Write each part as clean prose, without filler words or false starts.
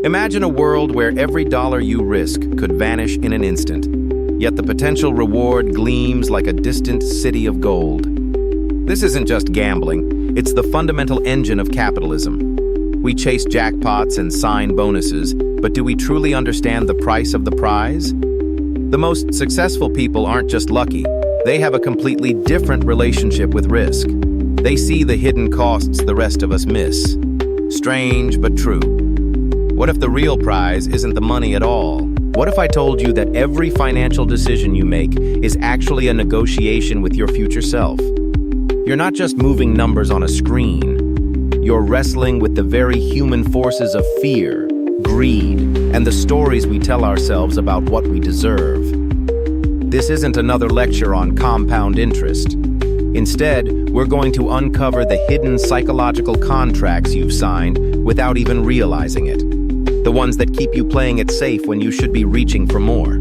Imagine a world where every dollar you risk could vanish in an instant, yet the potential reward gleams like a distant city of gold. This isn't just gambling, it's the fundamental engine of capitalism. We chase jackpots and sign bonuses, but do we truly understand the price of the prize? The most successful people aren't just lucky, they have a completely different relationship with risk. They see the hidden costs the rest of us miss. Strange but true. What if the real prize isn't the money at all? What if I told you that every financial decision you make is actually a negotiation with your future self? You're not just moving numbers on a screen. You're wrestling with the very human forces of fear, greed, and the stories we tell ourselves about what we deserve. This isn't another lecture on compound interest. Instead, we're going to uncover the hidden psychological contracts you've signed without even realizing it. The ones that keep you playing it safe when you should be reaching for more.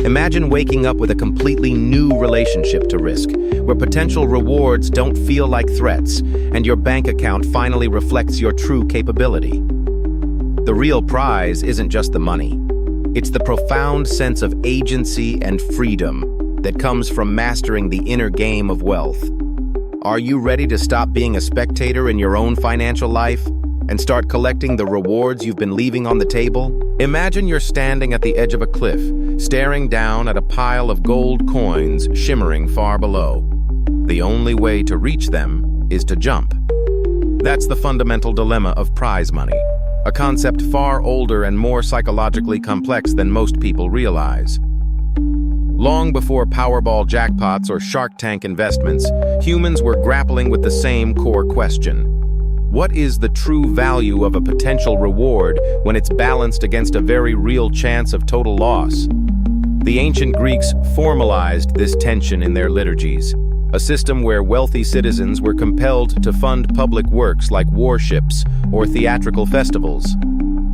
Imagine waking up with a completely new relationship to risk, where potential rewards don't feel like threats, and your bank account finally reflects your true capability. The real prize isn't just the money. It's the profound sense of agency and freedom that comes from mastering the inner game of wealth. Are you ready to stop being a spectator in your own financial life and start collecting the rewards you've been leaving on the table? Imagine you're standing at the edge of a cliff, staring down at a pile of gold coins shimmering far below. The only way to reach them is to jump. That's the fundamental dilemma of prize money, a concept far older and more psychologically complex than most people realize. Long before Powerball jackpots or Shark Tank investments, humans were grappling with the same core question. What is the true value of a potential reward when it's balanced against a very real chance of total loss? The ancient Greeks formalized this tension in their liturgies, a system where wealthy citizens were compelled to fund public works like warships or theatrical festivals.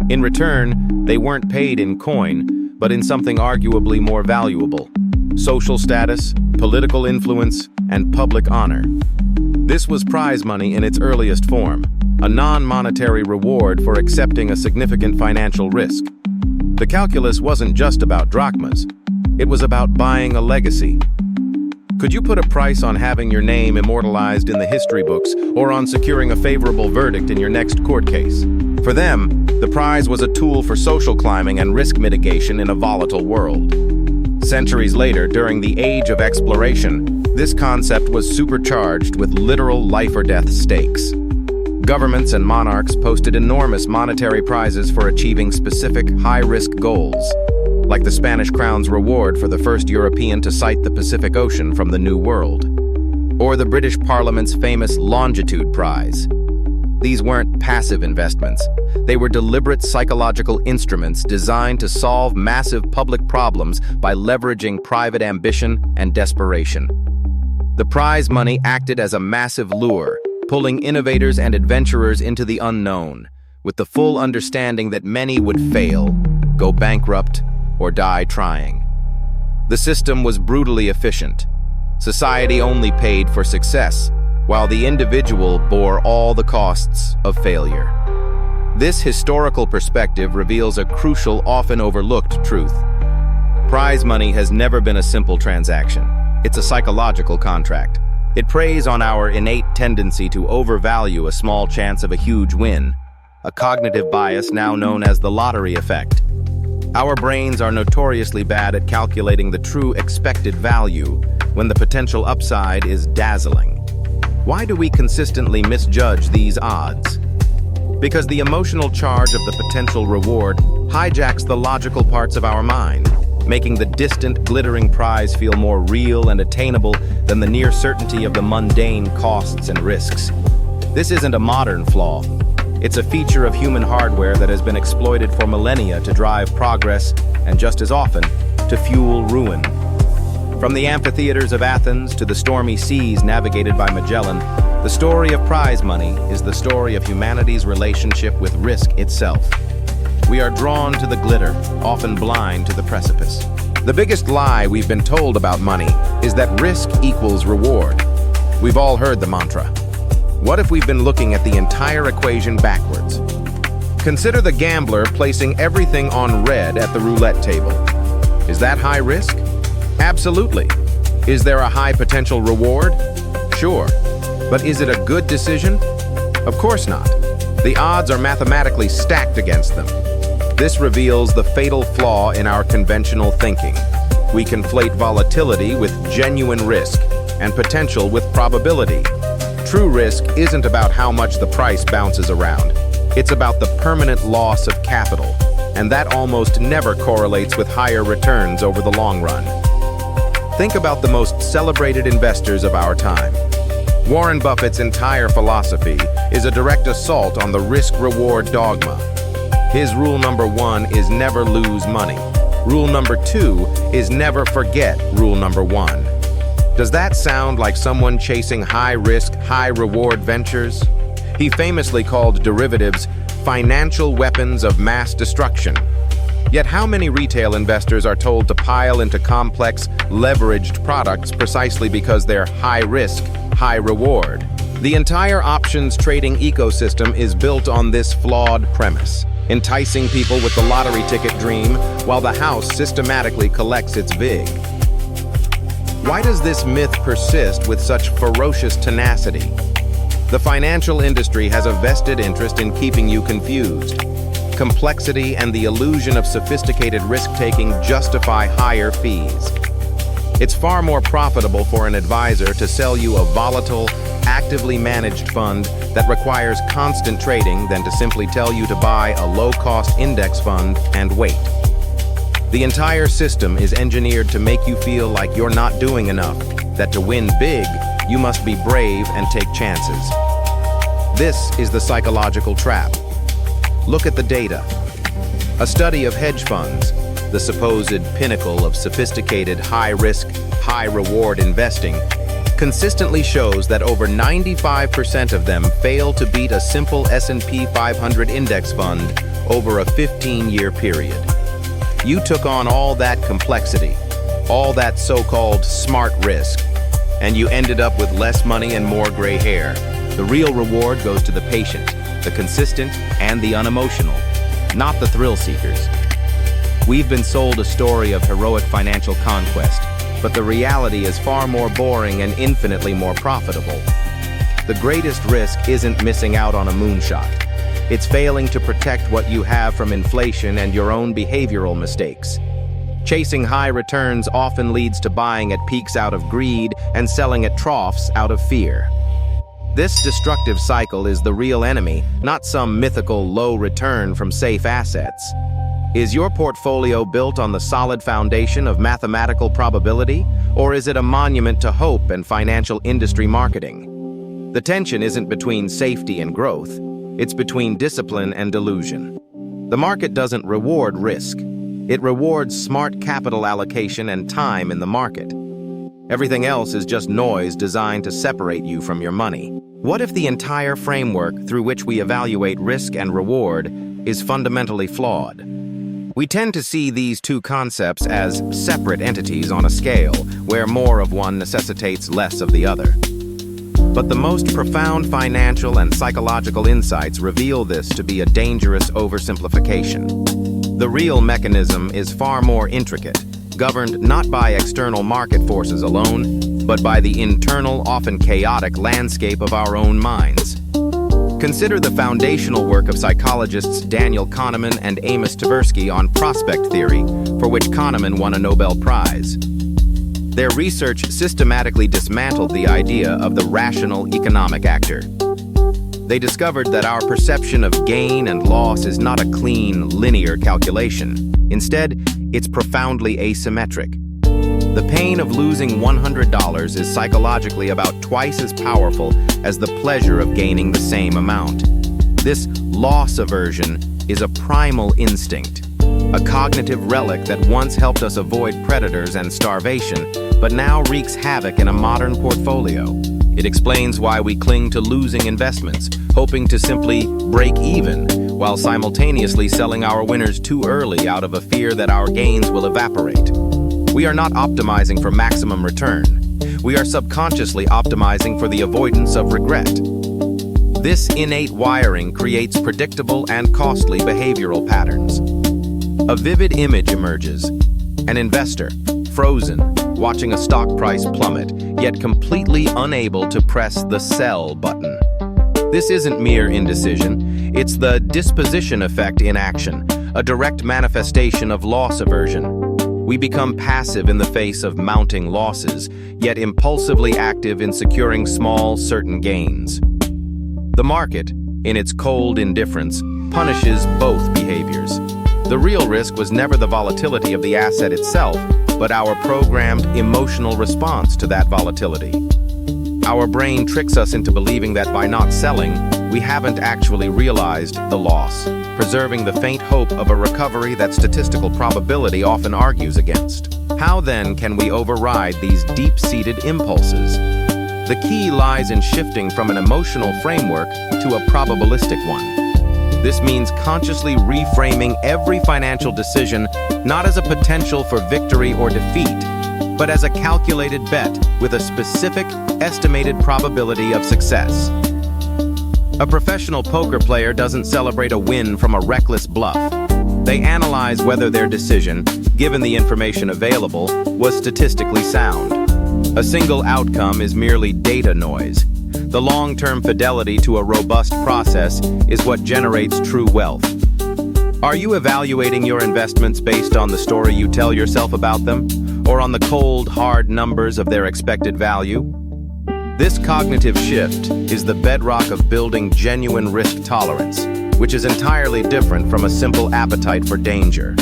In return, they weren't paid in coin, but in something arguably more valuable: social status, political influence, and public honor. This was prize money in its earliest form, a non-monetary reward for accepting a significant financial risk. The calculus wasn't just about drachmas, it was about buying a legacy. Could you put a price on having your name immortalized in the history books or on securing a favorable verdict in your next court case? For them, the prize was a tool for social climbing and risk mitigation in a volatile world. Centuries later, during the Age of Exploration, this concept was supercharged with literal life-or-death stakes. Governments and monarchs posted enormous monetary prizes for achieving specific high-risk goals, like the Spanish crown's reward for the first European to sight the Pacific Ocean from the New World, or the British Parliament's famous Longitude Prize. These weren't passive investments. They were deliberate psychological instruments designed to solve massive public problems by leveraging private ambition and desperation. The prize money acted as a massive lure, pulling innovators and adventurers into the unknown, with the full understanding that many would fail, go bankrupt, or die trying. The system was brutally efficient. Society only paid for success, while the individual bore all the costs of failure. This historical perspective reveals a crucial, often overlooked truth. Prize money has never been a simple transaction. It's a psychological contract. It preys on our innate tendency to overvalue a small chance of a huge win, a cognitive bias now known as the lottery effect. Our brains are notoriously bad at calculating the true expected value when the potential upside is dazzling. Why do we consistently misjudge these odds? Because the emotional charge of the potential reward hijacks the logical parts of our mind, making the distant, glittering prize feel more real and attainable than the near certainty of the mundane costs and risks. This isn't a modern flaw. It's a feature of human hardware that has been exploited for millennia to drive progress and, just as often, to fuel ruin. From the amphitheaters of Athens to the stormy seas navigated by Magellan, the story of prize money is the story of humanity's relationship with risk itself. We are drawn to the glitter, often blind to the precipice. The biggest lie we've been told about money is that risk equals reward. We've all heard the mantra. What if we've been looking at the entire equation backwards? Consider the gambler placing everything on red at the roulette table. Is that high risk? Absolutely. Is there a high potential reward? Sure. But is it a good decision? Of course not. The odds are mathematically stacked against them. This reveals the fatal flaw in our conventional thinking. We conflate volatility with genuine risk and potential with probability. True risk isn't about how much the price bounces around. It's about the permanent loss of capital, and that almost never correlates with higher returns over the long run. Think about the most celebrated investors of our time. Warren Buffett's entire philosophy is a direct assault on the risk-reward dogma. His rule number 1 is never lose money. Rule number 2 is never forget rule number 1. Does that sound like someone chasing high-risk, high-reward ventures? He famously called derivatives financial weapons of mass destruction. Yet how many retail investors are told to pile into complex, leveraged products precisely because they're high-risk, high-reward? The entire options trading ecosystem is built on this flawed premise, enticing people with the lottery ticket dream while the house systematically collects its vig. Why does this myth persist with such ferocious tenacity? The financial industry has a vested interest in keeping you confused. Complexity and the illusion of sophisticated risk-taking justify higher fees. It's far more profitable for an advisor to sell you a volatile, actively managed fund that requires constant trading than to simply tell you to buy a low-cost index fund and wait. The entire system is engineered to make you feel like you're not doing enough, that to win big, you must be brave and take chances. This is the psychological trap. Look at the data. A study of hedge funds, the supposed pinnacle of sophisticated high-risk, high-reward investing, consistently shows that over 95% of them fail to beat a simple S&P 500 index fund over a 15-year period. You took on all that complexity, all that so-called smart risk, and you ended up with less money and more gray hair. The real reward goes to the patient, the consistent, and the unemotional, not the thrill seekers. We've been sold a story of heroic financial conquest, but the reality is far more boring and infinitely more profitable. The greatest risk isn't missing out on a moonshot. It's failing to protect what you have from inflation and your own behavioral mistakes. Chasing high returns often leads to buying at peaks out of greed and selling at troughs out of fear. This destructive cycle is the real enemy, not some mythical low return from safe assets. Is your portfolio built on the solid foundation of mathematical probability, or is it a monument to hope and financial industry marketing? The tension isn't between safety and growth, it's between discipline and delusion. The market doesn't reward risk. It rewards smart capital allocation and time in the market. Everything else is just noise designed to separate you from your money. What if the entire framework through which we evaluate risk and reward is fundamentally flawed? We tend to see these two concepts as separate entities on a scale, where more of one necessitates less of the other. But the most profound financial and psychological insights reveal this to be a dangerous oversimplification. The real mechanism is far more intricate, governed not by external market forces alone, but by the internal, often chaotic landscape of our own minds. Consider the foundational work of psychologists Daniel Kahneman and Amos Tversky on prospect theory, for which Kahneman won a Nobel Prize. Their research systematically dismantled the idea of the rational economic actor. They discovered that our perception of gain and loss is not a clean, linear calculation. Instead, it's profoundly asymmetric. The pain of losing $100 is psychologically about twice as powerful as the pleasure of gaining the same amount. This loss aversion is a primal instinct, a cognitive relic that once helped us avoid predators and starvation, but now wreaks havoc in a modern portfolio. It explains why we cling to losing investments, hoping to simply break even, while simultaneously selling our winners too early out of a fear that our gains will evaporate. We are not optimizing for maximum return. We are subconsciously optimizing for the avoidance of regret. This innate wiring creates predictable and costly behavioral patterns. A vivid image emerges. An investor, frozen, watching a stock price plummet, yet completely unable to press the sell button. This isn't mere indecision, it's the disposition effect in action, a direct manifestation of loss aversion. We become passive in the face of mounting losses, yet impulsively active in securing small, certain gains. The market, in its cold indifference, punishes both behaviors. The real risk was never the volatility of the asset itself, but our programmed emotional response to that volatility. Our brain tricks us into believing that by not selling, we haven't actually realized the loss, preserving the faint hope of a recovery that statistical probability often argues against. How then can we override these deep-seated impulses? The key lies in shifting from an emotional framework to a probabilistic one. This means consciously reframing every financial decision not as a potential for victory or defeat, but as a calculated bet with a specific, estimated probability of success. A professional poker player doesn't celebrate a win from a reckless bluff. They analyze whether their decision, given the information available, was statistically sound. A single outcome is merely data noise. The long-term fidelity to a robust process is what generates true wealth. Are you evaluating your investments based on the story you tell yourself about them, or on the cold, hard numbers of their expected value? This cognitive shift is the bedrock of building genuine risk tolerance, which is entirely different from a simple appetite for danger.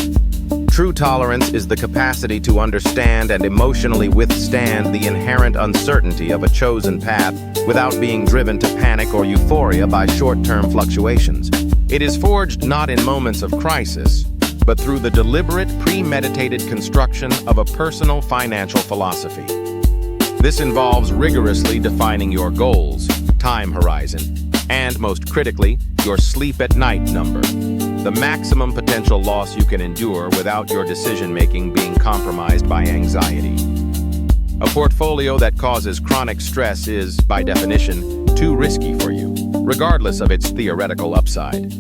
True tolerance is the capacity to understand and emotionally withstand the inherent uncertainty of a chosen path without being driven to panic or euphoria by short-term fluctuations. It is forged not in moments of crisis, but through the deliberate, premeditated construction of a personal financial philosophy. This involves rigorously defining your goals, time horizon, and, most critically, your sleep-at-night number, the maximum potential loss you can endure without your decision-making being compromised by anxiety. A portfolio that causes chronic stress is, by definition, too risky for you, regardless of its theoretical upside.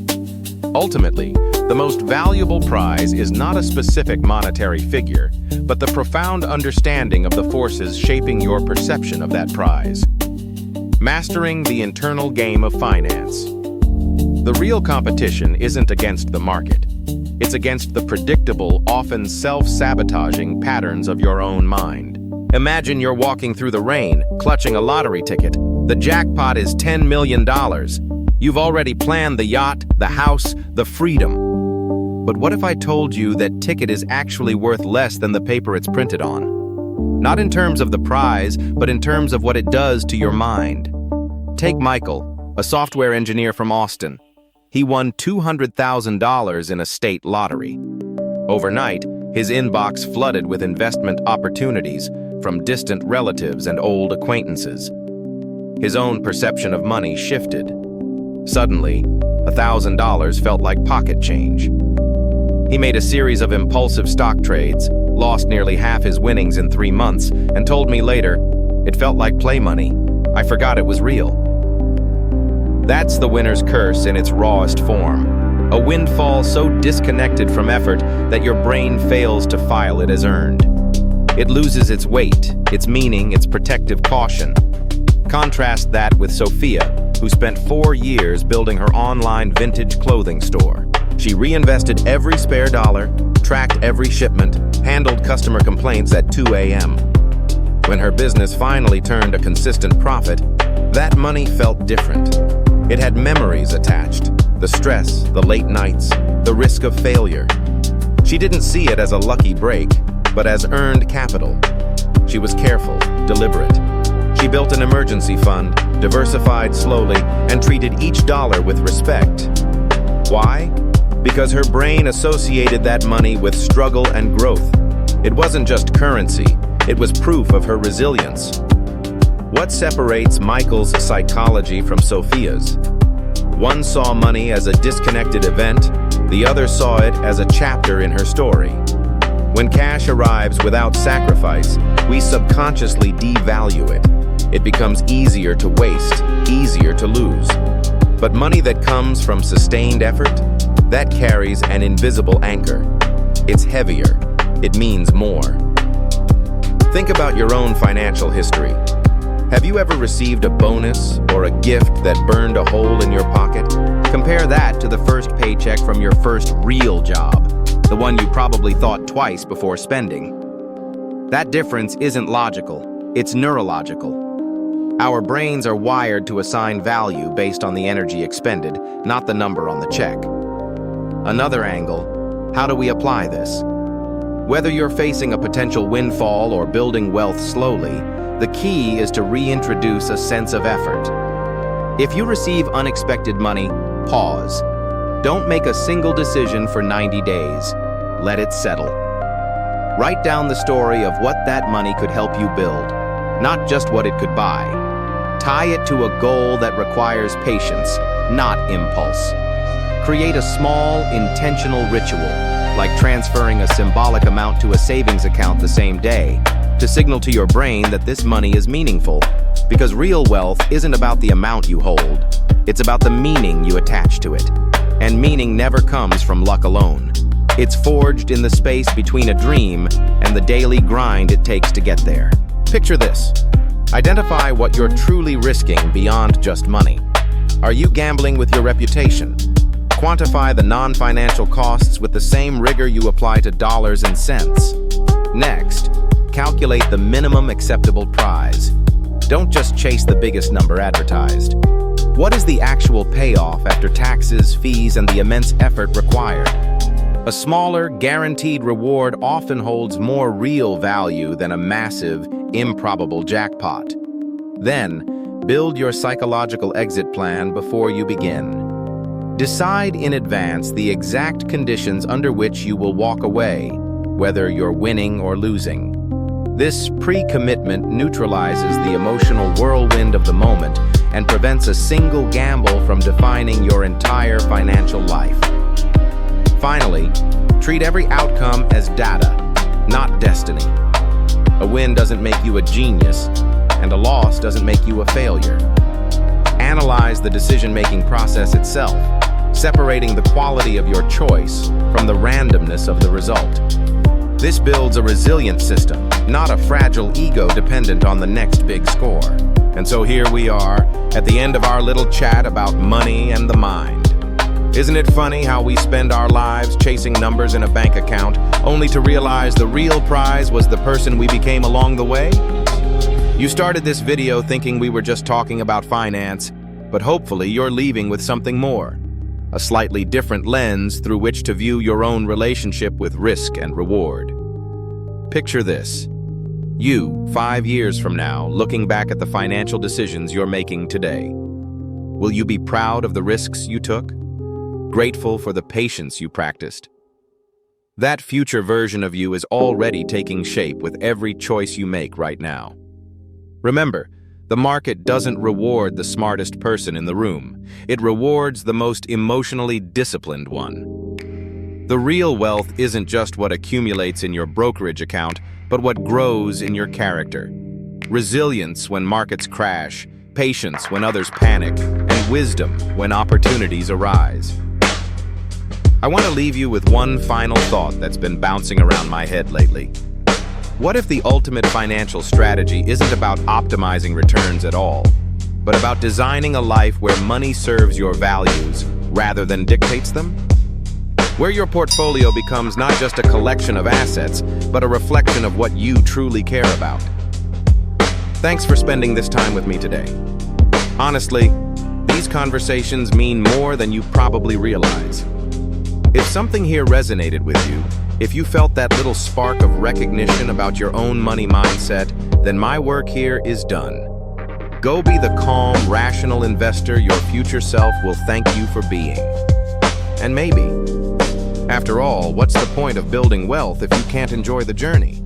Ultimately, the most valuable prize is not a specific monetary figure, but the profound understanding of the forces shaping your perception of that prize. Mastering the internal game of finance. The real competition isn't against the market. It's against the predictable, often self-sabotaging patterns of your own mind. Imagine you're walking through the rain, clutching a lottery ticket. The jackpot is $10 million. You've already planned the yacht, the house, the freedom. But what if I told you that ticket is actually worth less than the paper it's printed on? Not in terms of the prize, but in terms of what it does to your mind. Take Michael, a software engineer from Austin. He won $200,000 in a state lottery. Overnight, his inbox flooded with investment opportunities from distant relatives and old acquaintances. His own perception of money shifted. Suddenly, $1,000 felt like pocket change. He made a series of impulsive stock trades, lost nearly half his winnings in 3 months, and told me later, "It felt like play money. I forgot it was real." That's the winner's curse in its rawest form. A windfall so disconnected from effort that your brain fails to file it as earned. It loses its weight, its meaning, its protective caution. Contrast that with Sophia, who spent 4 years building her online vintage clothing store. She reinvested every spare dollar, tracked every shipment, handled customer complaints at 2 a.m. When her business finally turned a consistent profit, that money felt different. It had memories attached, the stress, the late nights, the risk of failure. She didn't see it as a lucky break, but as earned capital. She was careful, deliberate. She built an emergency fund, diversified slowly, and treated each dollar with respect. Why? Because her brain associated that money with struggle and growth. It wasn't just currency, it was proof of her resilience. What separates Michael's psychology from Sophia's? One saw money as a disconnected event, the other saw it as a chapter in her story. When cash arrives without sacrifice, we subconsciously devalue it. It becomes easier to waste, easier to lose. But money that comes from sustained effort, that carries an invisible anchor. It's heavier. It means more. Think about your own financial history. Have you ever received a bonus or a gift that burned a hole in your pocket? Compare that to the first paycheck from your first real job, the one you probably thought twice before spending. That difference isn't logical, it's neurological. Our brains are wired to assign value based on the energy expended, not the number on the check. Another angle, how do we apply this? Whether you're facing a potential windfall or building wealth slowly, the key is to reintroduce a sense of effort. If you receive unexpected money, pause. Don't make a single decision for 90 days. Let it settle. Write down the story of what that money could help you build, not just what it could buy. Tie it to a goal that requires patience, not impulse. Create a small, intentional ritual, like transferring a symbolic amount to a savings account the same day, to signal to your brain that this money is meaningful. Because real wealth isn't about the amount you hold, it's about the meaning you attach to it. And meaning never comes from luck alone. It's forged in the space between a dream and the daily grind it takes to get there. Picture this. Identify what you're truly risking beyond just money. Are you gambling with your reputation? Quantify the non-financial costs with the same rigor you apply to dollars and cents. Next, calculate the minimum acceptable prize. Don't just chase the biggest number advertised. What is the actual payoff after taxes, fees, and the immense effort required? A smaller, guaranteed reward often holds more real value than a massive, improbable jackpot. Then, build your psychological exit plan before you begin. Decide in advance the exact conditions under which you will walk away, whether you're winning or losing. This pre-commitment neutralizes the emotional whirlwind of the moment and prevents a single gamble from defining your entire financial life. Finally, treat every outcome as data, not destiny. A win doesn't make you a genius, and a loss doesn't make you a failure. Analyze the decision-making process itself, separating the quality of your choice from the randomness of the result. This builds a resilient system, not a fragile ego dependent on the next big score. And so here we are, at the end of our little chat about money and the mind. Isn't it funny how we spend our lives chasing numbers in a bank account, only to realize the real prize was the person we became along the way? You started this video thinking we were just talking about finance, but hopefully you're leaving with something more. A slightly different lens through which to view your own relationship with risk and reward. Picture this. You, 5 years from now, looking back at the financial decisions you're making today. Will you be proud of the risks you took? Grateful for the patience you practiced? That future version of you is already taking shape with every choice you make right now. Remember, the market doesn't reward the smartest person in the room. It rewards the most emotionally disciplined one. The real wealth isn't just what accumulates in your brokerage account, but what grows in your character. Resilience when markets crash, patience when others panic, and wisdom when opportunities arise. I want to leave you with one final thought that's been bouncing around my head lately. What if the ultimate financial strategy isn't about optimizing returns at all, but about designing a life where money serves your values rather than dictates them? Where your portfolio becomes not just a collection of assets, but a reflection of what you truly care about. Thanks for spending this time with me today. Honestly, these conversations mean more than you probably realize. If something here resonated with you, if you felt that little spark of recognition about your own money mindset, then my work here is done. Go be the calm, rational investor your future self will thank you for being. And maybe, after all, what's the point of building wealth if you can't enjoy the journey?